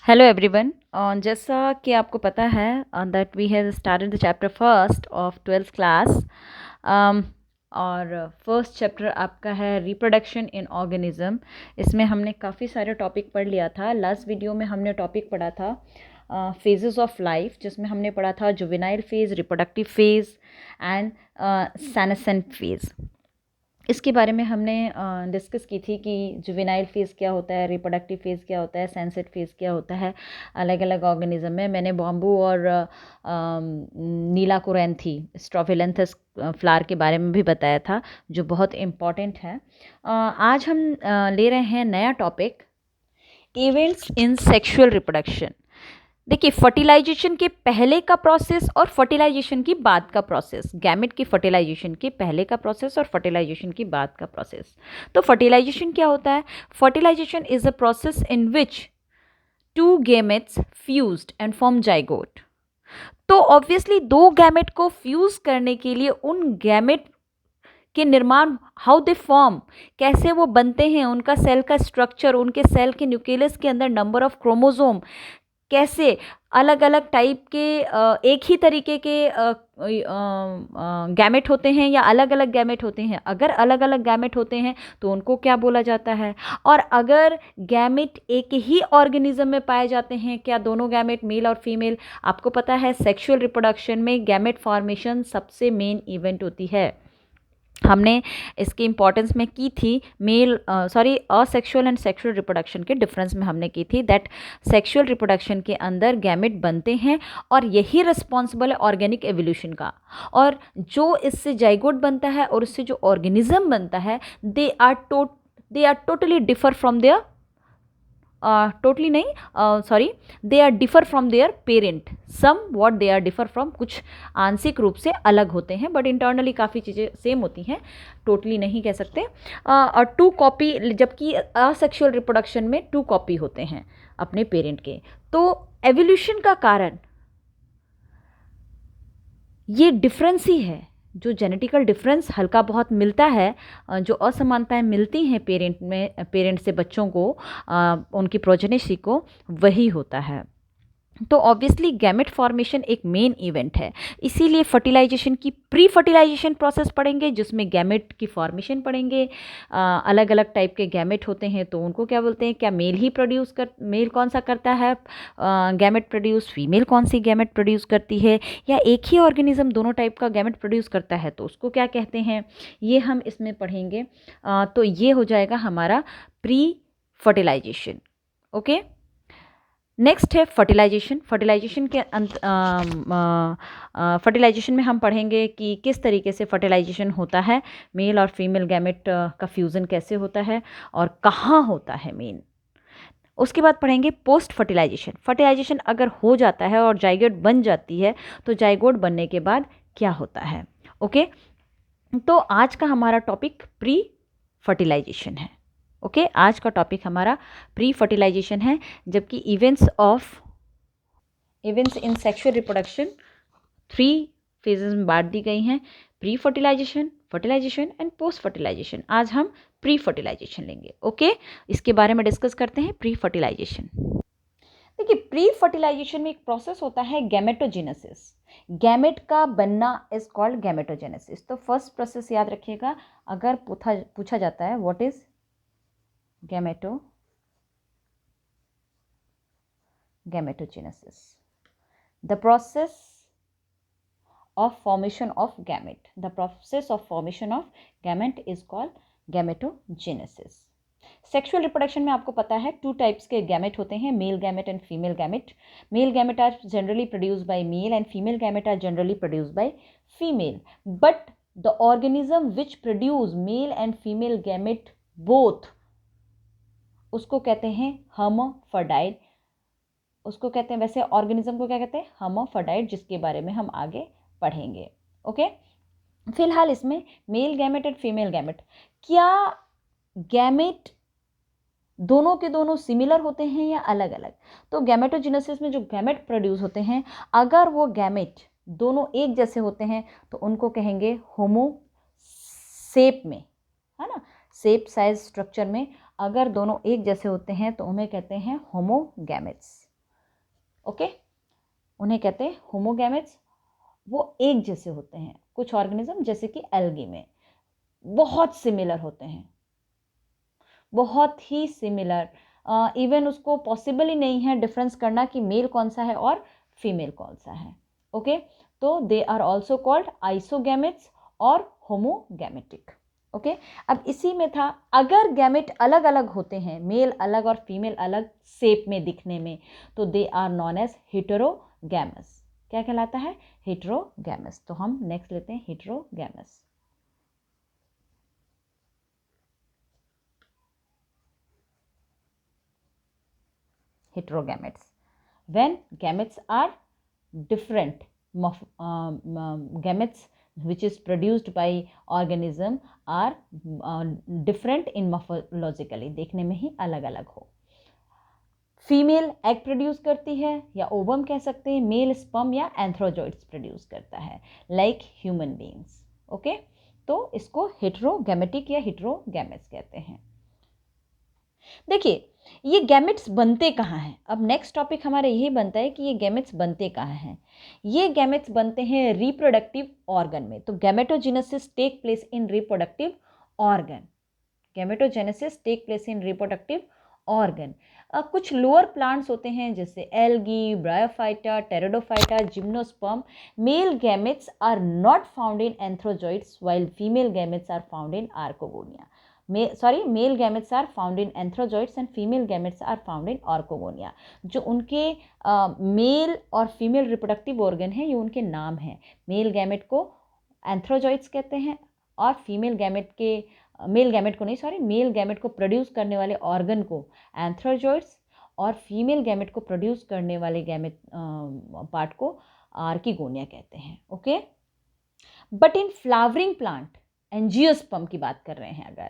Hello everyone. जैसा कि आपको पता है that we have started the chapter first of 12th class. और फर्स्ट चैप्टर आपका है रिप्रोडक्शन इन ऑर्गेनिज्म। इसमें हमने काफ़ी सारे टॉपिक पढ़ लिया था। लास्ट वीडियो में हमने टॉपिक पढ़ा था फेजेस ऑफ लाइफ, जिसमें हमने पढ़ा था juvenile phase, reproductive phase and senescent phase. इसके बारे में हमने डिस्कस की थी कि जुवेनाइल फेज़ क्या होता है, रिप्रोडक्टिव फेज़ क्या होता है, सेंसिट फेज़ क्या होता है अलग अलग ऑर्गेनिज्म में। मैंने बॉम्बू और नीला कुरैंथी स्ट्रोफिलेंथस फ्लावर के बारे में भी बताया था, जो बहुत इम्पॉर्टेंट है। आज हम ले रहे हैं नया topic, events in sexual reproduction. देखिए, फर्टिलाइजेशन के पहले का प्रोसेस और फर्टिलाइजेशन की बाद का प्रोसेस, गैमेट की फर्टिलाइजेशन के पहले का प्रोसेस और फर्टिलाइजेशन की बाद का प्रोसेस। तो फर्टिलाइजेशन क्या होता है? Fertilisation is a process in which two gametes fused and form zygote. तो ऑब्वियसली दो गैमेट को फ्यूज करने के लिए उन गैमेट के निर्माण, हाउ दे फॉर्म, कैसे वो बनते हैं, उनका सेल का स्ट्रक्चर, उनके सेल के न्यूक्लियस के अंदर नंबर ऑफ क्रोमोसोम, कैसे अलग अलग टाइप के एक ही तरीके के गैमेट होते हैं या अलग अलग गैमेट होते हैं। अगर अलग अलग गैमेट होते हैं तो उनको क्या बोला जाता है? और अगर गैमेट एक ही ऑर्गेनिज्म में पाए जाते हैं, क्या दोनों गैमेट मेल और फीमेल? आपको पता है सेक्सुअल रिप्रोडक्शन में गैमेट फॉर्मेशन सबसे मेन इवेंट होती है। हमने इसकी इंपॉर्टेंस में की थी असेक्सुअल एंड सेक्सुअल रिप्रोडक्शन के डिफरेंस में हमने की थी दैट सेक्सुअल रिप्रोडक्शन के अंदर गैमेट बनते हैं और यही रिस्पॉन्सिबल है ऑर्गेनिक एवोल्यूशन का। और जो इससे जाइगोट बनता है और इससे जो ऑर्गेनिज्म बनता है, they are totally differ from their totally नहीं sorry they are differ from their parent. Somewhat they are differ from, कुछ आंशिक रूप से अलग होते हैं, बट इंटरनली काफ़ी चीज़ें सेम होती हैं, टोटली नहीं कह सकते। और टू कॉपी, जबकि असेक्सुअल रिप्रोडक्शन में टू कॉपी होते हैं अपने पेरेंट के। तो एवोल्यूशन का कारण ये डिफरेंस ही है। जो जेनेटिकल डिफरेंस हल्का बहुत मिलता है, जो असमानताएं मिलती हैं पेरेंट से बच्चों को, उनकी प्रोजेनेसी को, वही होता है। तो ऑब्वियसली गैमेट फॉर्मेशन एक मेन इवेंट है, इसीलिए फर्टिलाइजेशन की प्री फर्टिलाइजेशन प्रोसेस पढ़ेंगे, जिसमें गैमेट की फॉर्मेशन पढ़ेंगे। अलग अलग टाइप के गैमेट होते हैं तो उनको क्या बोलते हैं? क्या मेल कौन सा करता है गैमेट प्रोड्यूस, फीमेल कौन सी गैमेट प्रोड्यूस करती है, या एक ही ऑर्गेनिज्म दोनों टाइप का गैमेट प्रोड्यूस करता है तो उसको क्या कहते हैं? ये हम इसमें पढ़ेंगे। तो ये हो जाएगा हमारा प्री फर्टिलाइजेशन। ओके, नेक्स्ट है फर्टिलाइजेशन। फर्टिलाइजेशन में हम पढ़ेंगे कि किस तरीके से फर्टिलाइजेशन होता है, मेल और फीमेल गैमेट का फ्यूज़न कैसे होता है और कहाँ होता है मेन। उसके बाद पढ़ेंगे पोस्ट फर्टिलाइजेशन। फर्टिलाइजेशन अगर हो जाता है और जाइगोट बन जाती है तो जाइगोट बनने के बाद क्या होता है। ओके, तो आज का हमारा टॉपिक प्री फर्टिलाइजेशन है। ओके, आज का टॉपिक हमारा प्री फर्टिलाइजेशन है, जबकि events in sexual reproduction 3 phases में बांट दी गई हैं, pre fertilisation, fertilisation and post fertilisation. आज हम प्री फर्टिलाइजेशन लेंगे। ओके, इसके बारे में डिस्कस करते हैं प्री फर्टिलाइजेशन। देखिए, प्री फर्टिलाइजेशन में एक प्रोसेस होता है गैमेटोजेनेसिस। गैमेट का बनना इज कॉल्ड गैमेटोजेनेसिस। तो फर्स्ट प्रोसेस याद रखिएगा, अगर पूछा जाता है what is gametogenesis, the process of formation of gamete. The process of formation of gamete is called gametogenesis. Sexual reproduction में आपको पता है 2 टाइप्स के गैमेट होते हैं, male gamete and female gamete. Male gamete are generally produce by male and female gamete are generally produce by female. But the organism which produce male and female gamete both, उसको कहते हैं hermaphrodite. उसको कहते हैं, वैसे organism को क्या कहते हैं? हर्माफ्रोडाइट, जिसके बारे में हम आगे पढ़ेंगे। ओके, फिलहाल इसमें mail gamete and female gamete, क्या गैमेट दोनों के दोनों सिमिलर होते हैं या अलग अलग? तो गैमेटोजेनेसिस में जो गैमेट प्रोड्यूस होते हैं, अगर वो गैमेट दोनों एक जैसे होते हैं तो उनको कहेंगे होमो सेप में, है ना, साइज स्ट्रक्चर में अगर दोनों एक जैसे होते हैं तो उन्हें कहते हैं होमोगैमेट्स। ओके, उन्हें कहते हैं होमोगैमेट्स। वो एक जैसे होते हैं। कुछ ऑर्गेनिज्म जैसे कि एल्गी में बहुत सिमिलर होते हैं, बहुत ही सिमिलर, इवन उसको पॉसिबल ही नहीं है डिफरेंस करना कि मेल कौन सा है और फीमेल कौन सा है। ओके, तो दे आर ऑल्सो कॉल्ड आइसोगैमेट्स और होमोगैमेटिक। ओके, अब इसी में था, अगर गैमेट अलग अलग होते हैं, मेल अलग और फीमेल अलग शेप में दिखने में, तो दे आर नॉन एज हेटेरोगैमस। क्या कहलाता है? हेटेरोगैमस। तो हम नेक्स्ट लेते हैं हेटेरोगैमस। heterogametes when gametes are different, gametes which is produced by organism are different in morphologically, देखने में ही अलग अलग हो। फीमेल एग प्रोड्यूस करती है या ओवम कह सकते हैं, मेल स्पर्म या एंथ्रोजॉइड्स प्रोड्यूस करता है लाइक ह्यूमन बीइंग्स। ओके, तो इसको हेटेरोगैमेटिक या हेटेरोगैमेट्स कहते हैं। देखिए, ये गैमेट्स बनते कहाँ हैं? अब नेक्स्ट टॉपिक हमारा यही बनता है कि ये गैमेट्स बनते कहाँ हैं। ये गैमेट्स बनते हैं रिप्रोडक्टिव ऑर्गन में। तो gametogenesis take place in reproductive organ. Gametogenesis take place in reproductive organ. कुछ लोअर प्लांट्स होते हैं जैसे algae, bryophyta, pteridophyta, gymnosperm. Male gametes are not found in antherozoids while female gametes are found in archegonia. male gametes are found in anthrozoids and female gametes are found in orchogonia। जो उनके mail और female reproductive organ है, ये उनके नाम हैं। Male gamete को antherozoids कहते हैं और फीमेल गैमेट के मेल गैमेट को नहीं, सॉरी, मेल गैमेट को प्रोड्यूस करने वाले ऑर्गन को एंथ्रोजॉइड्स और फीमेल गैमेट को प्रोड्यूस करने वाले गैमेट पार्ट को आर्किगोनिया कहते हैं। Okay, but in flowering plant, angiosperm की बात कर रहे हैं, अगर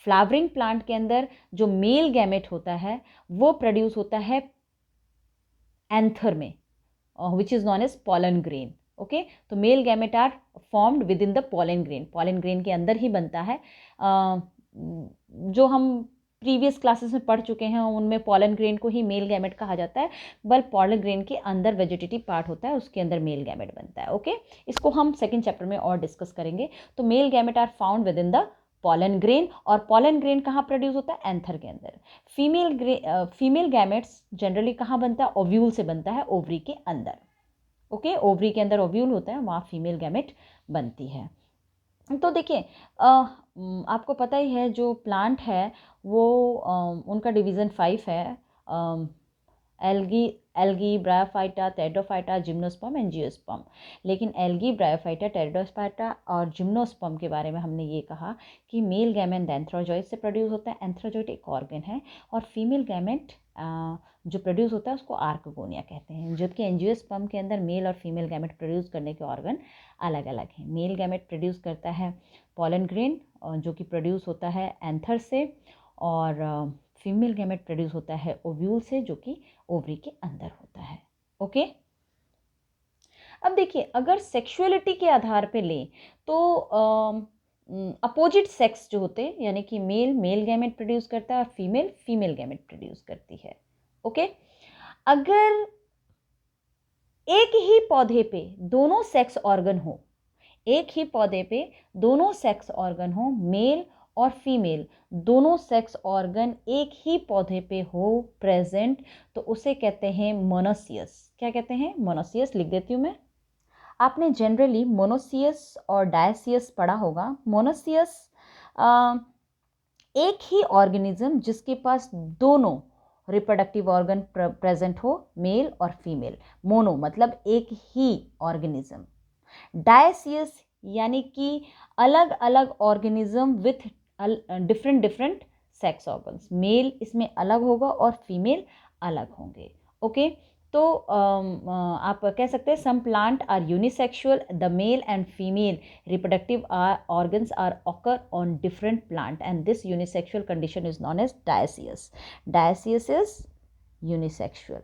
फ्लावरिंग प्लांट के अंदर जो मेल गैमेट होता है वो प्रोड्यूस होता है एंथर में, which is known as pollen grain. Okay, तो male gamete are formed within the pollen grain. Pollen grain के अंदर ही बनता है। जो हम प्रीवियस क्लासेस में पढ़ चुके हैं उनमें पॉलन ग्रेन को ही मेल गैमेट कहा जाता है, बल्कि पॉलन ग्रेन के अंदर वेजिटेटिव पार्ट होता है, उसके अंदर मेल गैमेट बनता है। ओके, इसको हम सेकंड चैप्टर में और डिस्कस करेंगे। तो male gamete are found within the pollen grain, और पॉलन ग्रेन कहाँ प्रोड्यूस होता है? एंथर के अंदर। फीमेल गैमेट्स जनरली कहाँ बनता है? ओव्यूल से बनता है, ओवरी के अंदर। ओके, ओवरी के अंदर ओव्यूल होता है, वहाँ फीमेल गैमेट बनती है। तो देखिए, आपको पता ही है जो प्लांट है वो उनका डिवीज़न 5 है, algae, bryophyta, pteridophyta, gymnosperm, angiosperm. लेकिन एल्गी, ब्रायोफाइटा, टेरिडोफाइटा और जिम्नोस्पर्म के बारे में हमने ये कहा कि मेल गैमेट एंथ्रोजॉइड से प्रोड्यूस होता है। एंथ्रोजॉइड एक ऑर्गन है, और फीमेल गैमेट जो प्रोड्यूस होता है उसको आर्कोगोनिया कहते हैं। जबकि एंजियोस्पर्म के अंदर मेल और फीमेल गैमेट प्रोड्यूस करने के ऑर्गन अलग अलग हैं। मेल गैमेट प्रोड्यूस करता है पॉलन ग्रेन जो कि प्रोड्यूस होता है एंथर से, और फीमेल गैमेट प्रोड्यूस होता है ओव्यूल से जो कि ओवरी के अंदर होता है। ओके, अब देखिए, अगर सेक्सुअलिटी के आधार पे लें तो अपोजिट सेक्स जो होते हैं, यानी कि मेल गैमेट प्रोड्यूस करता है और फीमेल गैमेट प्रोड्यूस करती है। ओके, अगर एक ही पौधे पे दोनों सेक्स ऑर्गन हो, एक ही पौधे पे दोनों सेक्स ऑर्गन हो, मेल और फीमेल दोनों सेक्स ऑर्गन एक ही पौधे पे हो प्रेजेंट, तो उसे कहते हैं मोनोसियस। क्या कहते हैं? मोनोसियस। लिख देती हूँ मैं। आपने जनरली मोनोसियस और डायसियस पढ़ा होगा। मोनोसियस एक ही ऑर्गेनिज्म जिसके पास दोनों रिप्रोडक्टिव ऑर्गन प्रेजेंट हो, मेल और फीमेल। मोनो मतलब एक ही ऑर्गेनिज्म। डायसियस यानी कि अलग अलग organism with different sex organs. Male इसमें अलग होगा और फीमेल अलग होंगे। ओके, तो आप कह सकते हैं some plant are unisexual, the male and female reproductive organs are occur on different plant and this unisexual condition is known as dioecious. Dioecious is unisexual.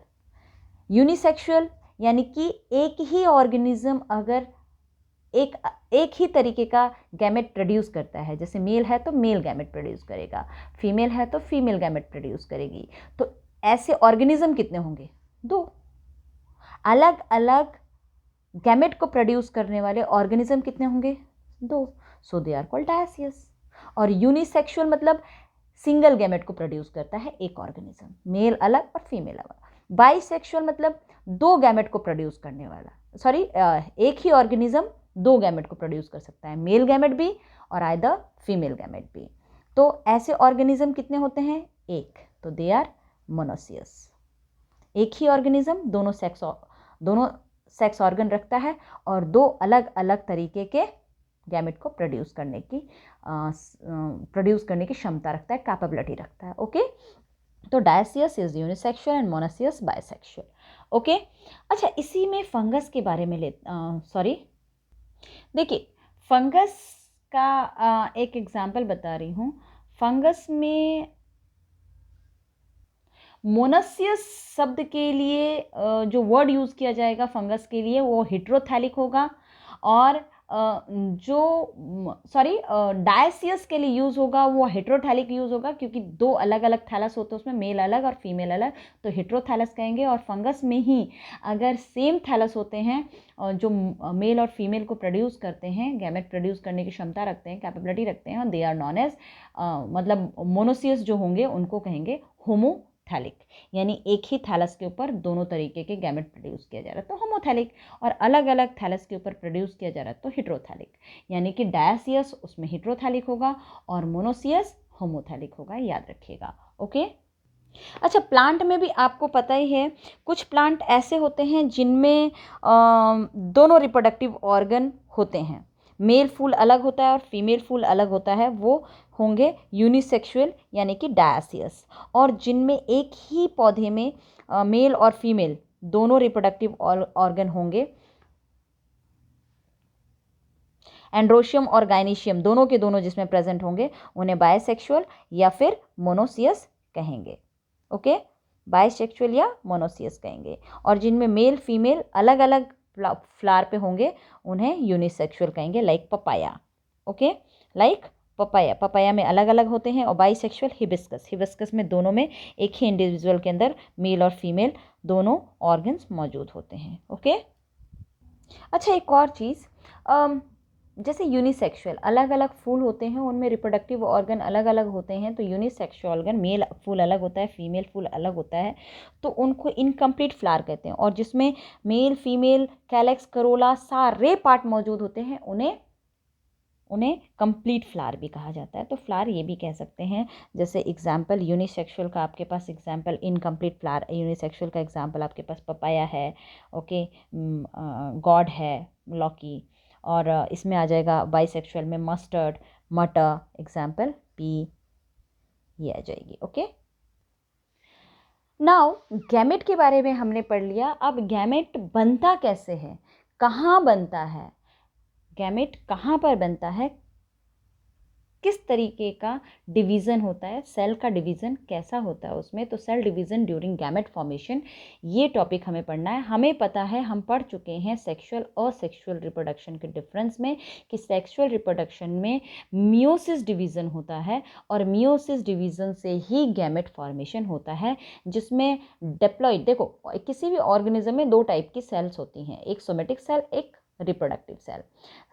Unisexual यानी कि एक ही ऑर्गेनिज्म अगर एक ही तरीके का गैमेट प्रोड्यूस करता है, जैसे मेल है तो मेल गैमेट प्रोड्यूस करेगा, फीमेल है तो फीमेल गैमेट प्रोड्यूस करेगी, तो ऐसे ऑर्गेनिज्म कितने होंगे? 2। अलग अलग गैमेट को प्रोड्यूस करने वाले ऑर्गेनिज्म कितने होंगे? 2, सो दे आर कॉल्ड डायसियस। और यूनिसेक्सुअल मतलब सिंगल गैमेट को प्रोड्यूस करता है एक ऑर्गेनिज्म, मेल अलग और फीमेल अलग। बाइसेक्सुअल मतलब 2 गैमेट को प्रोड्यूस करने वाला, सॉरी एक ही ऑर्गेनिज्म 2 गैमेट को प्रोड्यूस कर सकता है, मेल गैमेट भी और आइदर फीमेल गैमेट भी। तो ऐसे ऑर्गेनिज्म कितने होते हैं? एक, तो दे आर मोनोसियस। एक ही ऑर्गेनिज्म दोनों सेक्स ऑर्गन रखता है और 2 अलग अलग तरीके के गैमेट को प्रोड्यूस करने की क्षमता रखता है, कैपेबिलिटी रखता है। ओके, तो dioecious is unisexual and monoecious bisexual. Okay, अच्छा इसी में फंगस के बारे में देखिए फंगस का एक एग्जाम्पल बता रही हूँ। फंगस में मोनोसियस शब्द के लिए जो वर्ड यूज़ किया जाएगा फंगस के लिए वो हेटेरोथैलिक होगा, और डायसियस के लिए यूज़ होगा वो हेटेरोथैलिक यूज़ होगा, क्योंकि 2 अलग अलग थैलस होते हैं उसमें, मेल अलग और फीमेल अलग, तो हेटेरोथैलस कहेंगे। और फंगस में ही अगर सेम थैलस होते हैं जो मेल और फीमेल को प्रोड्यूस करते हैं, गैमेट प्रोड्यूस करने की क्षमता रखते हैं, कैपेबिलिटी रखते हैं, दे आर नॉन एज मतलब मोनोसियस जो होंगे उनको कहेंगे होमोथैलिक, यानी एक ही थैलस के ऊपर दोनों तरीके के गैमेट प्रोड्यूस किया जा रहा है तो होमोथैलिक, और अलग अलग थैलस के ऊपर प्रोड्यूस किया जा रहा है तो हेटेरोथैलिक, यानी कि डायसियस उसमें हेटेरोथैलिक होगा और मोनोसियस होमोथैलिक होगा, याद रखिएगा। ओके, अच्छा प्लांट में भी आपको पता ही है कुछ प्लांट ऐसे होते हैं जिनमें दोनों रिप्रोडक्टिव ऑर्गन होते हैं, मेल फूल अलग होता है और फीमेल फूल अलग होता है, वो होंगे यूनिसेक्सुअल यानी कि डायसियस। और जिनमें एक ही पौधे में मेल और फीमेल दोनों रिप्रोडक्टिव ऑर्गन होंगे, एंड्रोशियम और गाइनीशियम दोनों के दोनों जिसमें प्रेजेंट होंगे, उन्हें बायसेक्सुअल या फिर मोनोसियस कहेंगे। ओके, बायसेक्सुअल या मोनोसियस कहेंगे। और जिनमें मेल फीमेल अलग अलग फ्लावर पे होंगे उन्हें यूनिसेक्सुअल कहेंगे, like papaya. Okay, like papaya में अलग अलग होते हैं। और बाइसेक्सुअल हिबिस्कस में दोनों में एक ही इंडिविजुअल के अंदर मेल और फीमेल दोनों ऑर्गन्स मौजूद होते हैं। ओके, अच्छा एक और चीज़, जैसे यूनिसेक्सुअल अलग अलग फूल होते हैं उनमें रिप्रोडक्टिव ऑर्गन अलग अलग होते हैं, तो यूनिसेक्सुअल ऑर्गन मेल फूल अलग होता है, फीमेल फूल अलग होता है, तो उनको इनकम्प्लीट फ्लावर कहते हैं। और जिसमें मेल फीमेल कैलेक्स करोला सारे पार्ट मौजूद होते हैं उन्हें कंप्लीट फ्लावर भी कहा जाता है। तो फ्लावर ये भी कह सकते हैं, जैसे एग्जाम्पल यूनिसेक्सुअल का आपके पास एग्जाम्पल इनकम्प्लीट फ्लावर, यूनिसेक्सुअल का एग्जाम्पल आपके पास पपाया है, ओके, गॉड है, लॉकी, और इसमें आ जाएगा बाइसेक्सुअल में मस्टर्ड, मटर, एग्जाम्पल पी, ये आ जाएगी। ओके, नाउ गैमेट के बारे में हमने पढ़ लिया। अब गैमेट बनता कैसे है, कहाँ बनता है, गैमेट कहाँ पर बनता है, किस तरीके का डिवीज़न होता है, सेल का डिवीज़न कैसा होता है उसमें, तो cell division during gamete formation, ये टॉपिक हमें पढ़ना है। हमें पता है, हम पढ़ चुके हैं सेक्सुअल और सेक्सुअल रिप्रोडक्शन के डिफरेंस में, कि सेक्सुअल रिप्रोडक्शन में मियोसिस डिवीज़न होता है और मियोसिस डिवीज़न से ही गैमेट फॉर्मेशन होता है, जिसमें डिप्लॉइड, देखो किसी भी ऑर्गेनिज्म में 2 टाइप की सेल्स होती हैं, एक सोमेटिक सेल, एक रिप्रोडक्टिव सेल।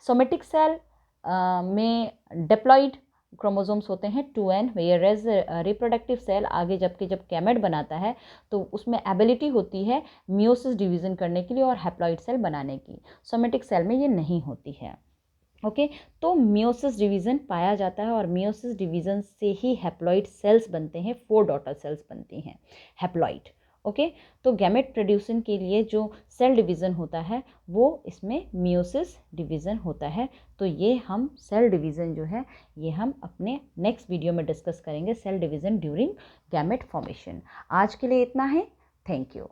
सोमेटिक सेल में डिप्लॉइड क्रोमोसोम्स होते हैं 2n, वेयरएज रिप्रोडक्टिव सेल आगे जब गैमेट बनाता है तो उसमें एबिलिटी होती है मियोसिस डिवीज़न करने के लिए और हैप्लॉइड सेल बनाने की। सोमेटिक सेल में ये नहीं होती है। ओके, तो मियोसिस डिवीज़न पाया जाता है और मियोसिस डिवीज़न से ही हैप्लॉइड सेल्स बनते हैं, 4 डॉटर सेल्स बनती हैं हैप्लॉइड। ओके, तो गैमेट प्रोड्यूसन के लिए जो सेल डिवीज़न होता है वो इसमें मियोसिस डिवीज़न होता है। तो ये हम सेल डिवीज़न जो है ये हम अपने नेक्स्ट वीडियो में डिस्कस करेंगे, cell division during gamete formation. आज के लिए इतना है, थैंक यू।